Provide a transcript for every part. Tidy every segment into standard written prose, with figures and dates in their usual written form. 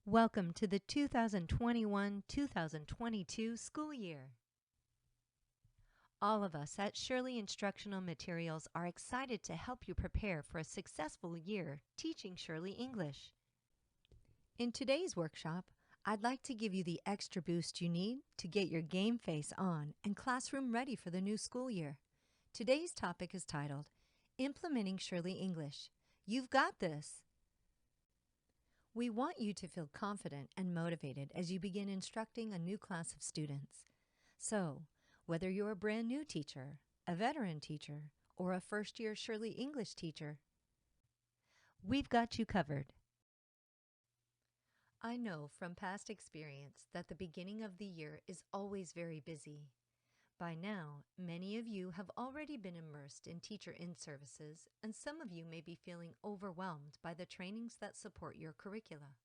Welcome to the 2021-2022 school year. All of us at Shurley Instructional Materials are excited to help you prepare for a successful year teaching Shurley English. In today's workshop, I'd like to give you the extra boost you need to get your game face on and classroom ready for the new school year. Today's topic is titled, Implementing Shurley English. You've got this! We want you to feel confident and motivated as you begin instructing a new class of students. So, whether you're a brand new teacher, a veteran teacher, or a first-year Shurley English teacher, we've got you covered. I know from past experience that the beginning of the year is always very busy. By now, many of you have already been immersed in teacher in-services, and some of you may be feeling overwhelmed by the trainings that support your curricula.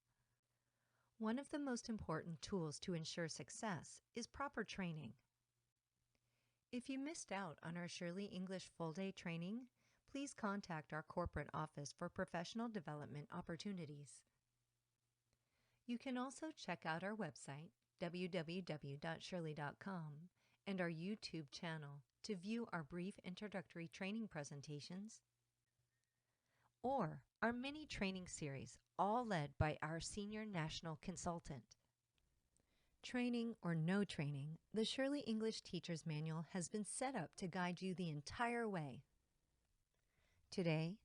One of the most important tools to ensure success is proper training. If you missed out on our Shurley English full-day training, please contact our corporate office for professional development opportunities. You can also check out our website, www.shurley.com, and our YouTube channel to view our brief introductory training presentations or our mini training series, all led by our senior national consultant. Training or no training, the Shurley English Teacher's Manual has been set up to guide you the entire way. Today,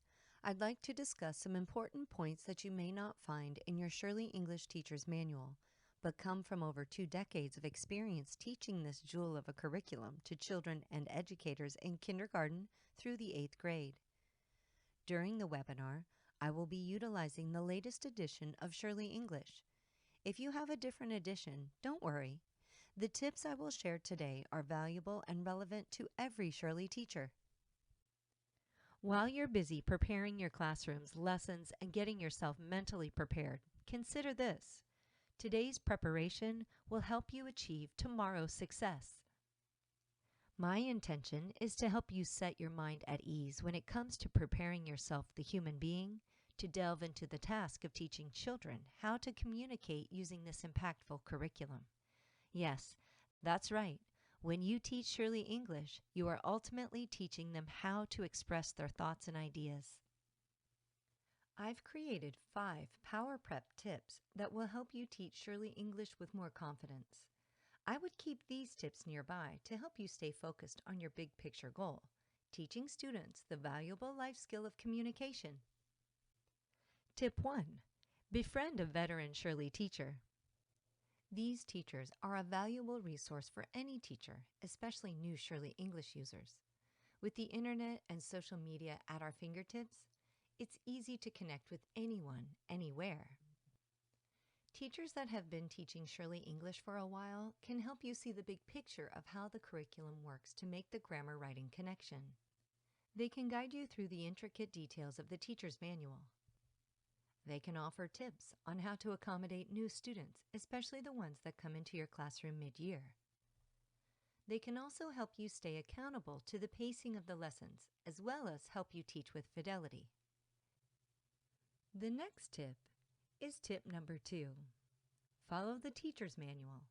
I'd like to discuss some important points that you may not find in your Shurley English Teacher's Manual, but come from over 2 decades of experience teaching this jewel of a curriculum to children and educators in kindergarten through the 8th grade. During the webinar, I will be utilizing the latest edition of Shurley English. If you have a different edition, don't worry. The tips I will share today are valuable and relevant to every Shurley teacher. While you're busy preparing your classrooms, lessons, and getting yourself mentally prepared, consider this. Today's preparation will help you achieve tomorrow's success. My intention is to help you set your mind at ease when it comes to preparing yourself, the human being, to delve into the task of teaching children how to communicate using this impactful curriculum. Yes, that's right. When you teach Shurley English, you are ultimately teaching them how to express their thoughts and ideas. I've created 5 Power Prep tips that will help you teach Shurley English with more confidence. I would keep these tips nearby to help you stay focused on your big picture goal, teaching students the valuable life skill of communication. Tip 1. Befriend a veteran Shurley teacher. These teachers are a valuable resource for any teacher, especially new Shurley English users. With the internet and social media at our fingertips, it's easy to connect with anyone, anywhere. Teachers that have been teaching Shurley English for a while can help you see the big picture of how the curriculum works to make the grammar writing connection. They can guide you through the intricate details of the teacher's manual. They can offer tips on how to accommodate new students, especially the ones that come into your classroom mid-year. They can also help you stay accountable to the pacing of the lessons, as well as help you teach with fidelity. The next tip is tip number 2. Follow the teacher's manual.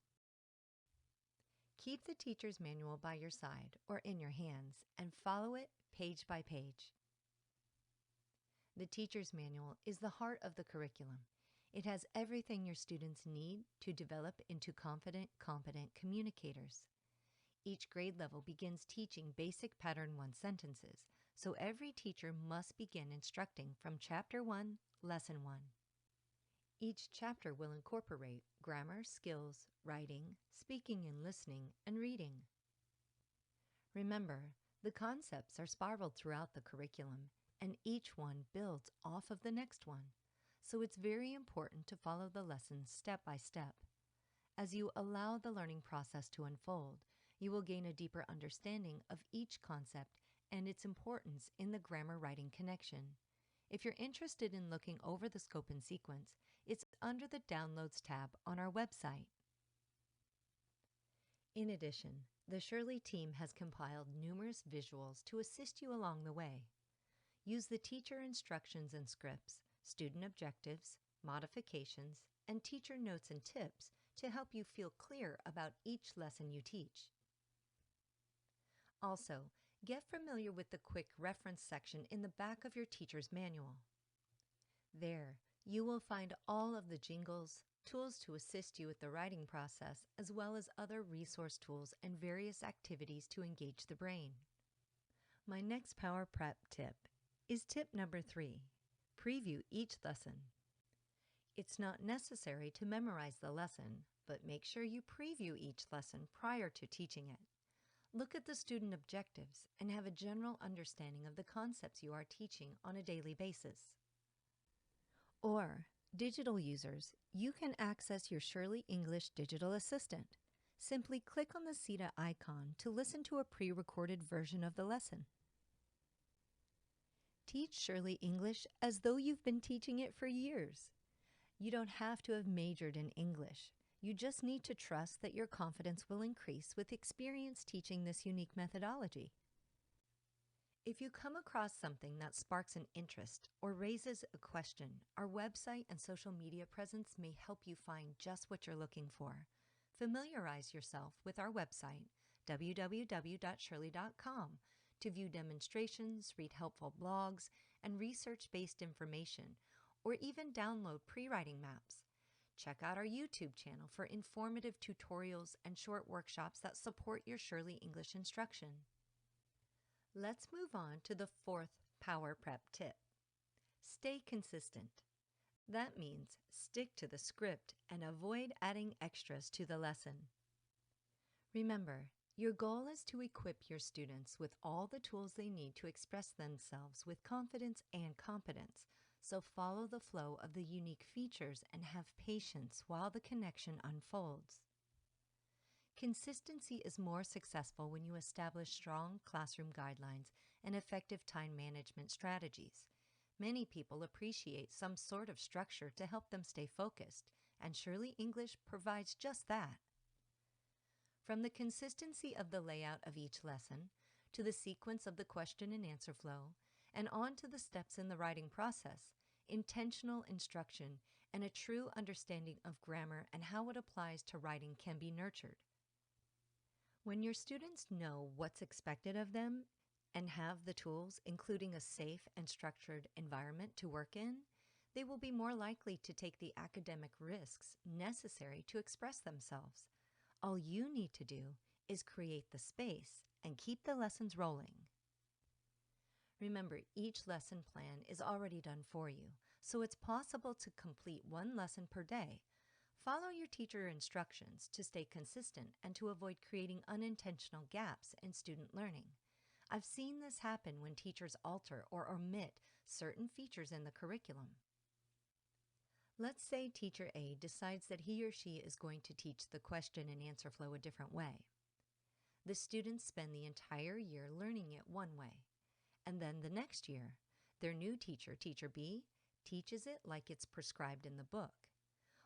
Keep the teacher's manual by your side or in your hands and follow it page by page. The teacher's manual is the heart of the curriculum. It has everything your students need to develop into confident, competent communicators. Each grade level begins teaching basic Pattern 1 sentences, so every teacher must begin instructing from Chapter 1, Lesson 1. Each chapter will incorporate grammar, skills, writing, speaking and listening, and reading. Remember, the concepts are spiraled throughout the curriculum, and each one builds off of the next one, so it's very important to follow the lessons step by step. As you allow the learning process to unfold, you will gain a deeper understanding of each concept and its importance in the grammar writing connection. If you're interested in looking over the scope and sequence, it's under the Downloads tab on our website. In addition, the Shurley team has compiled numerous visuals to assist you along the way. Use the teacher instructions and scripts, student objectives, modifications, and teacher notes and tips to help you feel clear about each lesson you teach. Also, get familiar with the quick reference section in the back of your teacher's manual. There, you will find all of the jingles, tools to assist you with the writing process, as well as other resource tools and various activities to engage the brain. My next Power Prep tip is tip number 3, preview each lesson. It's not necessary to memorize the lesson, but make sure you preview each lesson prior to teaching it. Look at the student objectives and have a general understanding of the concepts you are teaching on a daily basis. Or, digital users, you can access your Shurley English digital assistant. Simply click on the CETA icon to listen to a pre-recorded version of the lesson. Teach Shurley English as though you've been teaching it for years. You don't have to have majored in English. You just need to trust that your confidence will increase with experience teaching this unique methodology. If you come across something that sparks an interest or raises a question, our website and social media presence may help you find just what you're looking for. Familiarize yourself with our website, www.shurley.com, to view demonstrations, read helpful blogs, and research-based information, or even download pre-writing maps. Check out our YouTube channel for informative tutorials and short workshops that support your Shurley English instruction. Let's move on to the 4th Power Prep tip. Stay consistent. That means stick to the script and avoid adding extras to the lesson. Remember, your goal is to equip your students with all the tools they need to express themselves with confidence and competence, so follow the flow of the unique features and have patience while the connection unfolds. Consistency is more successful when you establish strong classroom guidelines and effective time management strategies. Many people appreciate some sort of structure to help them stay focused, and Shurley English provides just that. From the consistency of the layout of each lesson, to the sequence of the question and answer flow, and on to the steps in the writing process, intentional instruction and a true understanding of grammar and how it applies to writing can be nurtured. When your students know what's expected of them and have the tools, including a safe and structured environment to work in, they will be more likely to take the academic risks necessary to express themselves. All you need to do is create the space and keep the lessons rolling. Remember, each lesson plan is already done for you, so it's possible to complete one lesson per day. Follow your teacher instructions to stay consistent and to avoid creating unintentional gaps in student learning. I've seen this happen when teachers alter or omit certain features in the curriculum. Let's say teacher A decides that he or she is going to teach the question and answer flow a different way. The students spend the entire year learning it one way, and then the next year, their new teacher, teacher B, teaches it like it's prescribed in the book.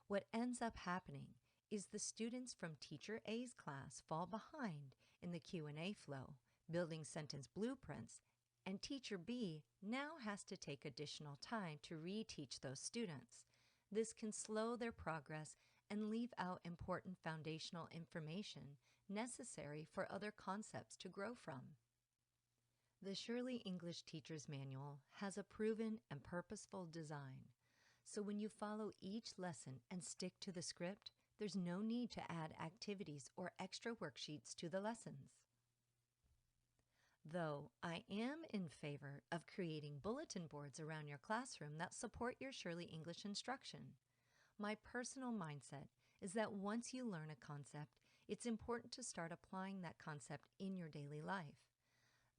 What ends up happening is the students from teacher A's class fall behind in the Q&A flow, building sentence blueprints, and teacher B now has to take additional time to reteach those students. This can slow their progress and leave out important foundational information necessary for other concepts to grow from. The Shurley English Teacher's Manual has a proven and purposeful design. So when you follow each lesson and stick to the script, there's no need to add activities or extra worksheets to the lessons. Though I am in favor of creating bulletin boards around your classroom that support your Shurley English instruction. My personal mindset is that once you learn a concept, it's important to start applying that concept in your daily life.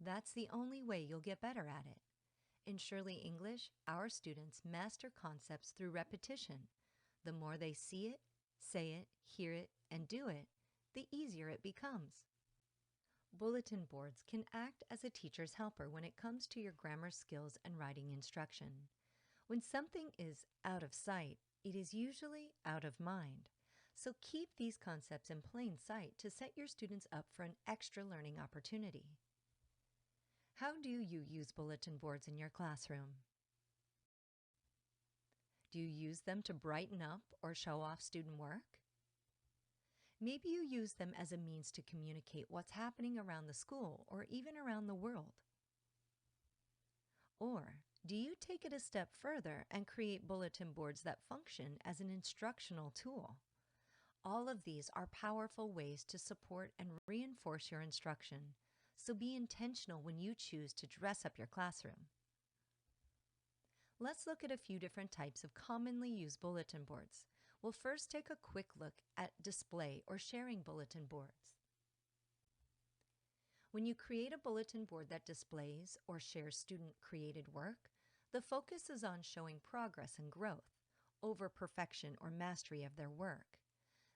That's the only way you'll get better at it. In Shurley English, our students master concepts through repetition. The more they see it, say it, hear it, and do it, the easier it becomes. Bulletin boards can act as a teacher's helper when it comes to your grammar skills and writing instruction. When something is out of sight, it is usually out of mind. So keep these concepts in plain sight to set your students up for an extra learning opportunity. How do you use bulletin boards in your classroom? Do you use them to brighten up or show off student work? Maybe you use them as a means to communicate what's happening around the school or even around the world. Or do you take it a step further and create bulletin boards that function as an instructional tool? All of these are powerful ways to support and reinforce your instruction, so be intentional when you choose to dress up your classroom. Let's look at a few different types of commonly used bulletin boards. We'll first take a quick look at display or sharing bulletin boards. When you create a bulletin board that displays or shares student-created work, the focus is on showing progress and growth over perfection or mastery of their work.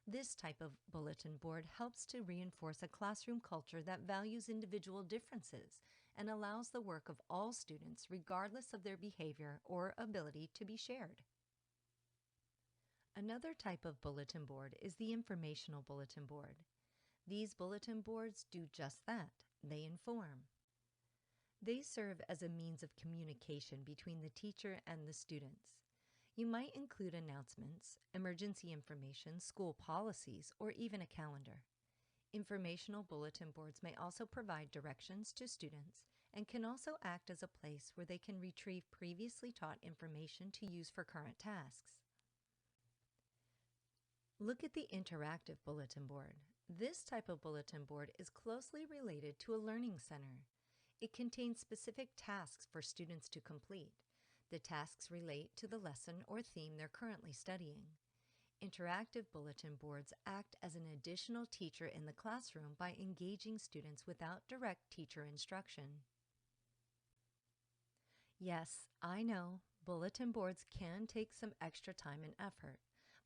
This type of bulletin board helps to reinforce a classroom culture that values individual differences and allows the work of all students, regardless of their behavior or ability, to be shared. Another type of bulletin board is the informational bulletin board. These bulletin boards do just that. They inform. They serve as a means of communication between the teacher and the students. You might include announcements, emergency information, school policies, or even a calendar. Informational bulletin boards may also provide directions to students and can also act as a place where they can retrieve previously taught information to use for current tasks. Look at the interactive bulletin board. This type of bulletin board is closely related to a learning center. It contains specific tasks for students to complete. The tasks relate to the lesson or theme they're currently studying. Interactive bulletin boards act as an additional teacher in the classroom by engaging students without direct teacher instruction. Yes, I know, bulletin boards can take some extra time and effort,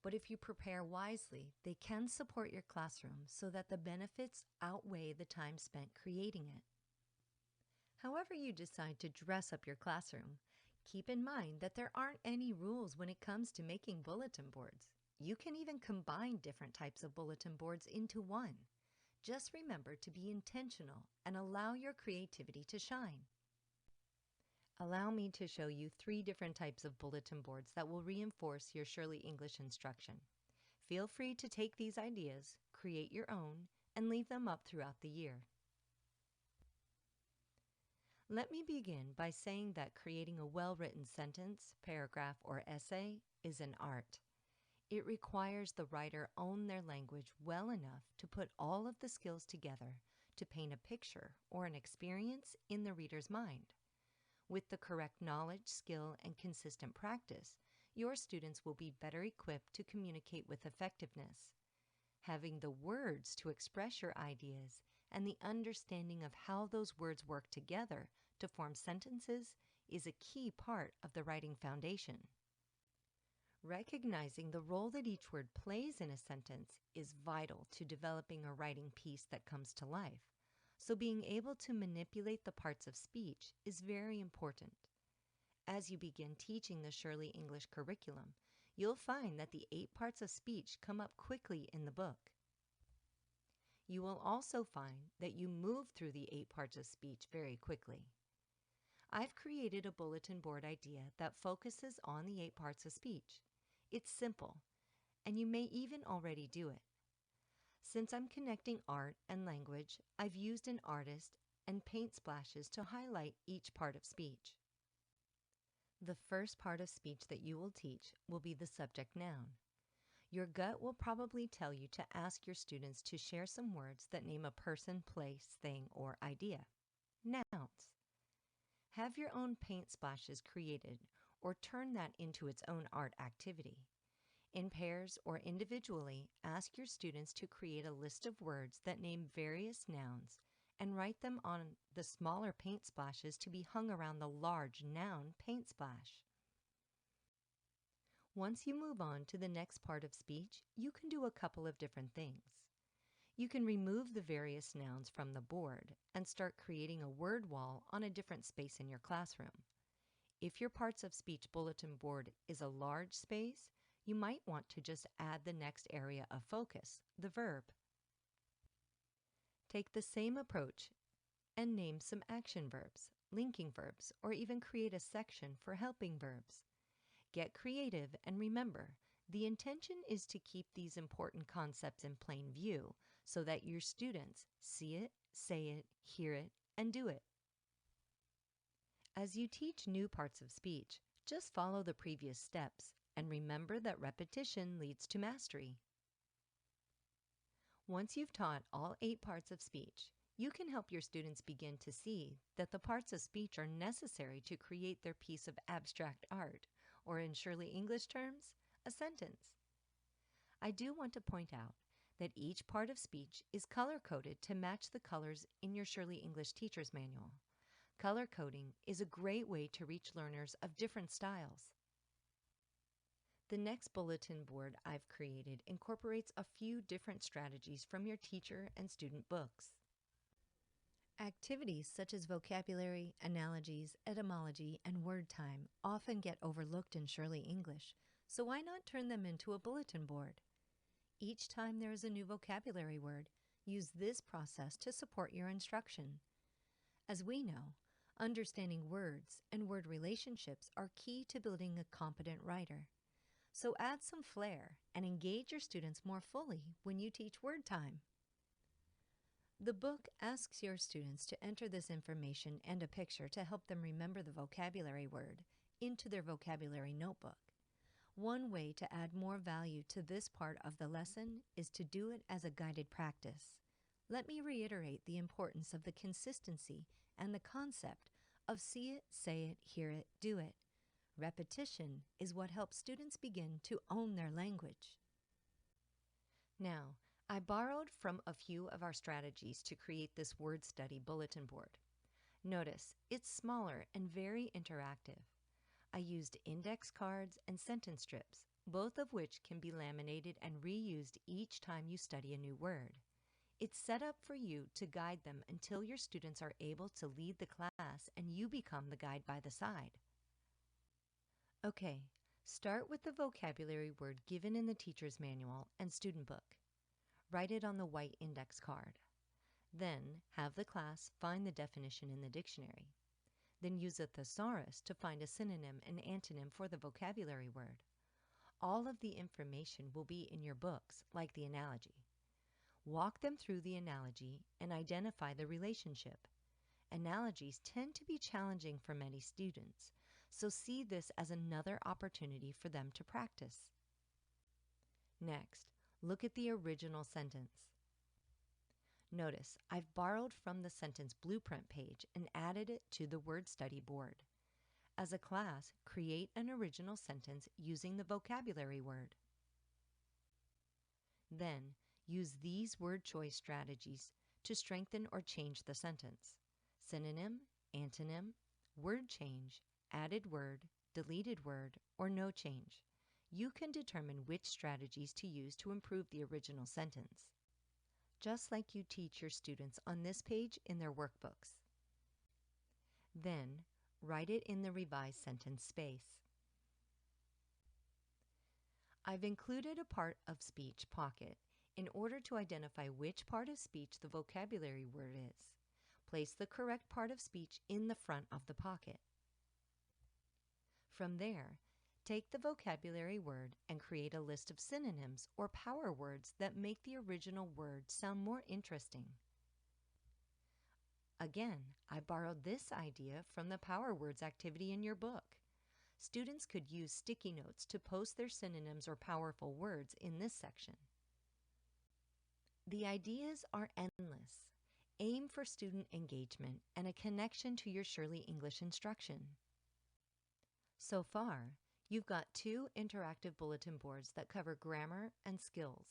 but if you prepare wisely, they can support your classroom so that the benefits outweigh the time spent creating it. However you decide to dress up your classroom, keep in mind that there aren't any rules when it comes to making bulletin boards. You can even combine different types of bulletin boards into one. Just remember to be intentional and allow your creativity to shine. Allow me to show you 3 different types of bulletin boards that will reinforce your Shurley English instruction. Feel free to take these ideas, create your own, and leave them up throughout the year. Let me begin by saying that creating a well-written sentence, paragraph, or essay is an art. It requires the writer own their language well enough to put all of the skills together to paint a picture or an experience in the reader's mind. With the correct knowledge, skill, and consistent practice, your students will be better equipped to communicate with effectiveness. Having the words to express your ideas and the understanding of how those words work together to form sentences is a key part of the writing foundation. Recognizing the role that each word plays in a sentence is vital to developing a writing piece that comes to life. So being able to manipulate the parts of speech is very important. As you begin teaching the Shurley English curriculum, you'll find that the 8 parts of speech come up quickly in the book. You will also find that you move through the 8 parts of speech very quickly. I've created a bulletin board idea that focuses on the 8 parts of speech. It's simple, and you may even already do it. Since I'm connecting art and language, I've used an artist and paint splashes to highlight each part of speech. The first part of speech that you will teach will be the subject noun. Your gut will probably tell you to ask your students to share some words that name a person, place, thing, or idea. Nouns. Have your own paint splashes created or turn that into its own art activity. In pairs or individually, ask your students to create a list of words that name various nouns and write them on the smaller paint splashes to be hung around the large noun paint splash. Once you move on to the next part of speech, you can do a couple of different things. You can remove the various nouns from the board and start creating a word wall on a different space in your classroom. If your parts of speech bulletin board is a large space, you might want to just add the next area of focus, the verb. Take the same approach and name some action verbs, linking verbs, or even create a section for helping verbs. Get creative and remember, the intention is to keep these important concepts in plain view so that your students see it, say it, hear it, and do it. As you teach new parts of speech, just follow the previous steps and remember that repetition leads to mastery. Once you've taught all 8 parts of speech, you can help your students begin to see that the parts of speech are necessary to create their piece of abstract art, or in Shurley English terms, a sentence. I do want to point out that each part of speech is color-coded to match the colors in your Shurley English Teacher's Manual. Color coding is a great way to reach learners of different styles. The next bulletin board I've created incorporates a few different strategies from your teacher and student books. Activities such as vocabulary, analogies, etymology, and word time often get overlooked in Shurley English, so why not turn them into a bulletin board? Each time there is a new vocabulary word, use this process to support your instruction. As we know, understanding words and word relationships are key to building a competent writer. So add some flair and engage your students more fully when you teach word time. The book asks your students to enter this information and a picture to help them remember the vocabulary word into their vocabulary notebook. One way to add more value to this part of the lesson is to do it as a guided practice. Let me reiterate the importance of the consistency and the concept of see it, say it, hear it, do it. Repetition is what helps students begin to own their language. Now, I borrowed from a few of our strategies to create this word study bulletin board. Notice, it's smaller and very interactive. I used index cards and sentence strips, both of which can be laminated and reused each time you study a new word. It's set up for you to guide them until your students are able to lead the class and you become the guide by the side. Okay, start with the vocabulary word given in the teacher's manual and student book. Write it on the white index card. Then have the class find the definition in the dictionary. Then use a thesaurus to find a synonym and antonym for the vocabulary word. All of the information will be in your books, like the analogy. Walk them through the analogy and identify the relationship. Analogies tend to be challenging for many students, so see this as another opportunity for them to practice. Next, look at the original sentence. Notice I've borrowed from the sentence blueprint page and added it to the word study board. As a class, create an original sentence using the vocabulary word. Then, use these word choice strategies to strengthen or change the sentence. Synonym, antonym, word change, added word, deleted word, or no change. You can determine which strategies to use to improve the original sentence, just like you teach your students on this page in their workbooks. Then, write it in the revised sentence space. I've included a part of speech pocket in order to identify which part of speech the vocabulary word is. Place the correct part of speech in the front of the pocket. From there, take the vocabulary word and create a list of synonyms or power words that make the original word sound more interesting. Again, I borrowed this idea from the Power Words activity in your book. Students could use sticky notes to post their synonyms or powerful words in this section. The ideas are endless. Aim for student engagement and a connection to your Shurley English instruction. So far, you've got 2 interactive bulletin boards that cover grammar and skills.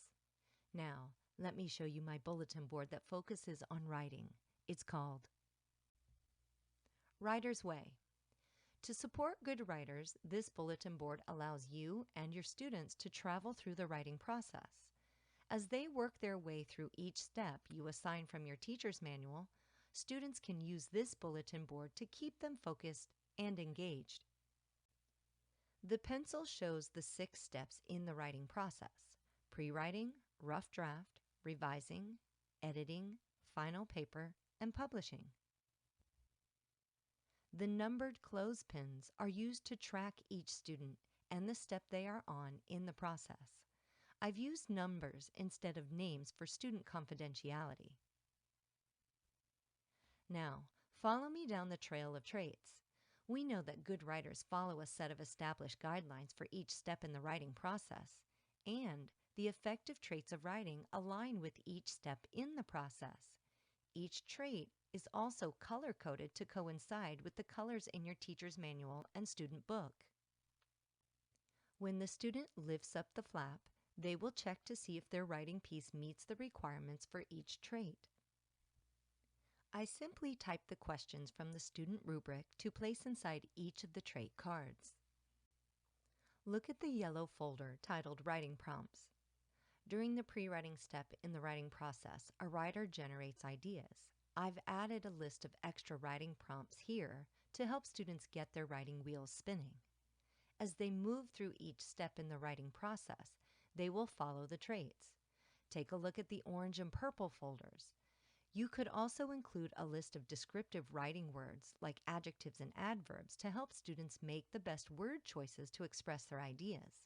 Now, let me show you my bulletin board that focuses on writing. It's called Writer's Way. To support good writers, this bulletin board allows you and your students to travel through the writing process. As they work their way through each step you assign from your teacher's manual, students can use this bulletin board to keep them focused and engaged. The pencil shows the 6 steps in the writing process: pre-writing, rough draft, revising, editing, final paper, and publishing. The numbered clothespins are used to track each student and the step they are on in the process. I've used numbers instead of names for student confidentiality. Now, follow me down the trail of traits. We know that good writers follow a set of established guidelines for each step in the writing process, and the effective traits of writing align with each step in the process. Each trait is also color-coded to coincide with the colors in your teacher's manual and student book. When the student lifts up the flap, they will check to see if their writing piece meets the requirements for each trait. I simply type the questions from the student rubric to place inside each of the trait cards. Look at the yellow folder titled Writing Prompts. During the pre-writing step in the writing process, a writer generates ideas. I've added a list of extra writing prompts here to help students get their writing wheels spinning. As they move through each step in the writing process, they will follow the traits. Take a look at the orange and purple folders. You could also include a list of descriptive writing words like adjectives and adverbs to help students make the best word choices to express their ideas.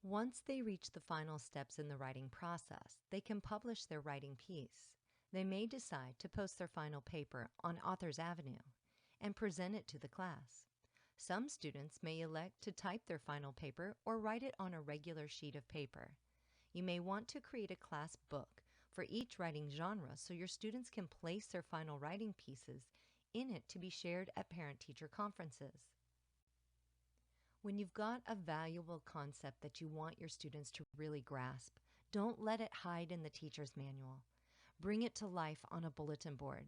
Once they reach the final steps in the writing process, they can publish their writing piece. They may decide to post their final paper on Authors Avenue and present it to the class. Some students may elect to type their final paper or write it on a regular sheet of paper. You may want to create a class book for each writing genre so your students can place their final writing pieces in it to be shared at parent-teacher conferences. When you've got a valuable concept that you want your students to really grasp, don't let it hide in the teacher's manual. Bring it to life on a bulletin board.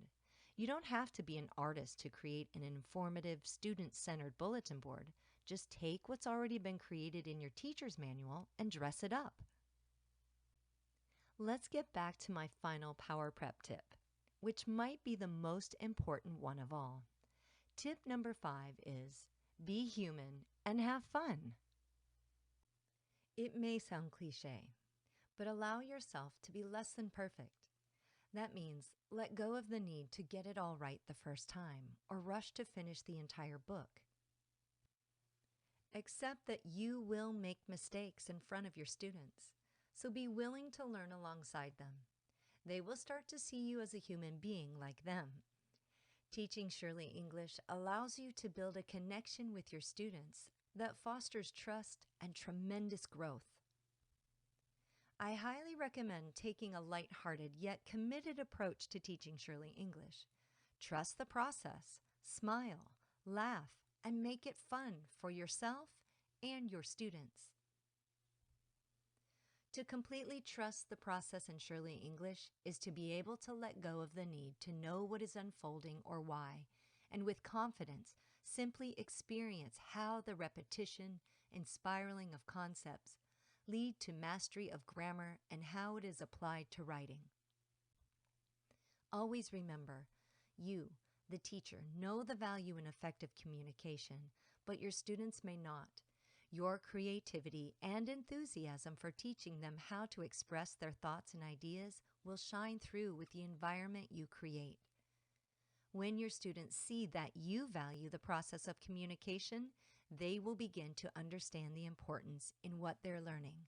You don't have to be an artist to create an informative, student-centered bulletin board. Just take what's already been created in your teacher's manual and dress it up. Let's get back to my final Power Prep tip, which might be the most important one of all. Tip number 5 is, be human and have fun. It may sound cliche, but allow yourself to be less than perfect. That means let go of the need to get it all right the first time or rush to finish the entire book. Accept that you will make mistakes in front of your students, so be willing to learn alongside them. They will start to see you as a human being like them. Teaching Shurley English allows you to build a connection with your students that fosters trust and tremendous growth. I highly recommend taking a lighthearted yet committed approach to teaching Shurley English. Trust the process, smile, laugh, and make it fun for yourself and your students. To completely trust the process in Shurley English is to be able to let go of the need to know what is unfolding or why, and with confidence, simply experience how the repetition and spiraling of concepts lead to mastery of grammar and how it is applied to writing. Always remember, you, the teacher, know the value in effective communication, but your students may not. Your creativity and enthusiasm for teaching them how to express their thoughts and ideas will shine through with the environment you create. When your students see that you value the process of communication, they will begin to understand the importance in what they're learning.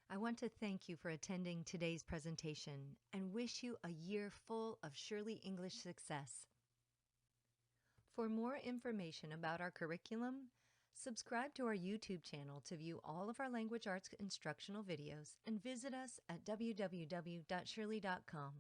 I want to thank you for attending today's presentation and wish you a year full of Shurley English success. For more information about our curriculum, subscribe to our YouTube channel to view all of our language arts instructional videos and visit us at www.shurley.com.